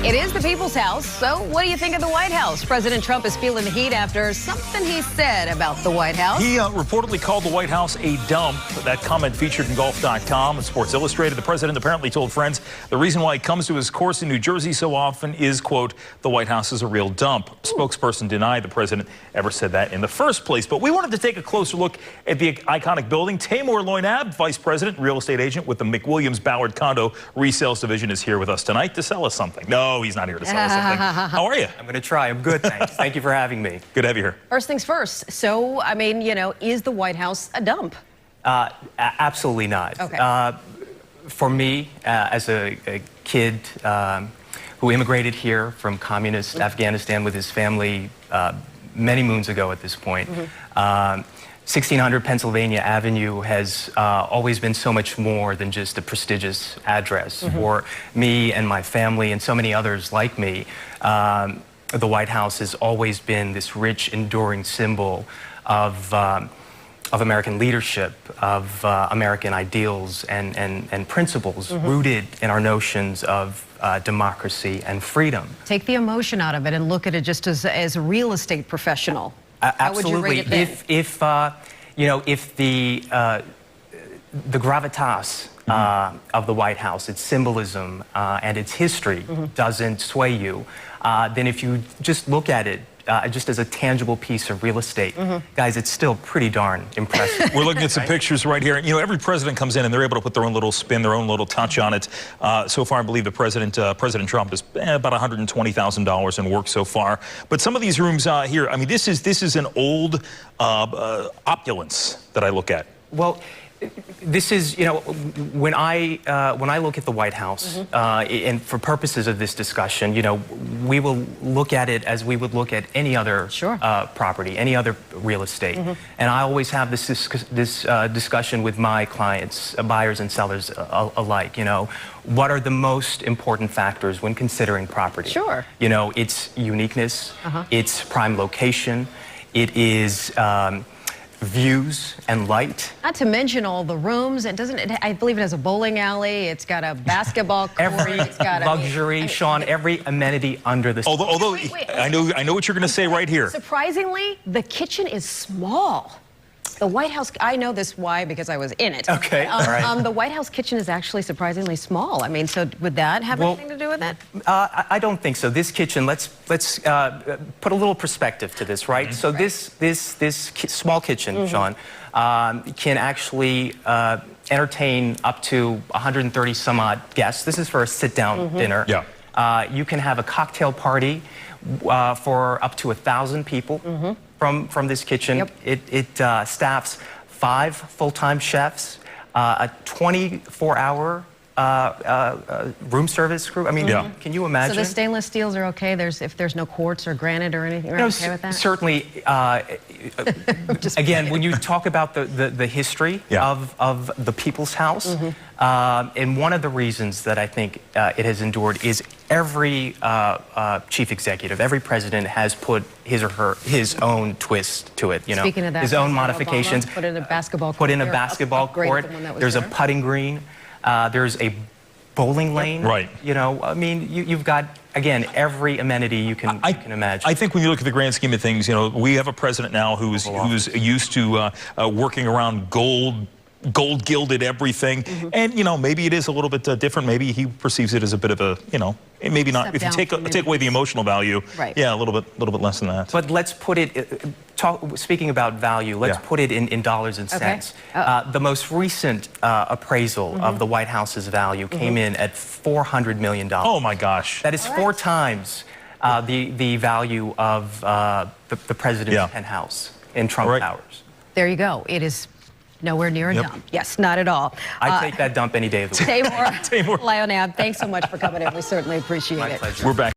It is the people's house, so what do you think of the White House? President Trump is feeling the heat after something he said about the White House. He reportedly called the White House a dump. That comment featured in Golf.com and Sports Illustrated. The president apparently told friends the reason why he comes to his course in New Jersey so often is, quote, the White House is a real dump. Spokesperson denied the president ever said that in the first place. But we wanted to take a closer look at the iconic building. Timur Loynab, vice president, real estate agent with the McWilliams Ballard Condo Resales Division, is here with us tonight to sell us something. No, he's not here to sell us something. How are you? I'm going to try. I'm good, thanks. Thank you for having me. Good to have you here. First things first. So, I mean, you know, is the White House a dump? Absolutely not. Okay. For me, as a kid who immigrated here from communist Afghanistan with his family many moons ago at this point, 1600 Pennsylvania Avenue has always been so much more than just a prestigious address. For me and my family and so many others like me, the White House has always been this rich, enduring symbol of American leadership, of American ideals and principles rooted in our notions of democracy and freedom. Take the emotion out of it and look at it just as a real estate professional. Absolutely. If you know, if the gravitas of the White House, its symbolism and its history doesn't sway you, then if you just look at it just as a tangible piece of real estate, guys, it's still pretty darn impressive. We're looking at some pictures right here. You know, every president comes in and they're able to put their own little spin, their own little touch on it. So far, I believe the President Trump has about $120,000 in work so far. But some of these rooms here, I mean, this is an old opulence that I look at. Well, this is, you know, when I look at the White House, and for purposes of this discussion, you know, we will look at it as we would look at any other property, any other real estate. And I always have this discussion with my clients, buyers and sellers alike. You know, what are the most important factors when considering property? Sure. You know, its uniqueness, its prime location, it is views and light. Not to mention all the rooms. I believe it has a bowling alley. It's got a basketball court. Every luxury, Sean, every amenity under the sun. Although wait. I know what you're going to say right here. Surprisingly, the kitchen is small. The White House, I know this why, because I was in it. Okay, all right. The White House kitchen is actually surprisingly small. I mean, so would that have anything to do with it? I don't think so. This kitchen, let's put a little perspective to this, right? So this small kitchen, Sean, can actually entertain up to 130 some odd guests. This is for a sit-down dinner. Yeah. You can have a cocktail party for up to 1,000 people. From this kitchen. It staffs 5 full-time chefs, a 24-hour room service crew. I mean, can you imagine? So the stainless steels are okay? If there's no quartz or granite or anything, you're okay with that? Certainly. Again, when you talk about the history of the People's House, and one of the reasons that I think it has endured is every chief executive, every president has put his own twist to it. You know, speaking of that, his own modifications. Put in a basketball court. Put in a basketball court. There's a putting green. There's a bowling lane. Right. You know, I mean, you've got, again, every amenity you can imagine. I think when you look at the grand scheme of things, you know, we have a president now who's used to working around gold gilded everything, and you know, maybe it is a little bit different. Maybe he perceives it as a bit of a, you know, maybe not. If you take away the emotional value, yeah, a little bit less than that. But let's put it. Speaking about value, let's put it in dollars and cents. The most recent appraisal of the White House's value came in at $400 million. Oh my gosh! That is 4 times the value of the president's penthouse in Trump Towers. There you go. It is nowhere near a dump. Yes, not at all. I take that dump any day of the week. Timur Loynab, thanks so much for coming in. We certainly appreciate it. My pleasure. We're back.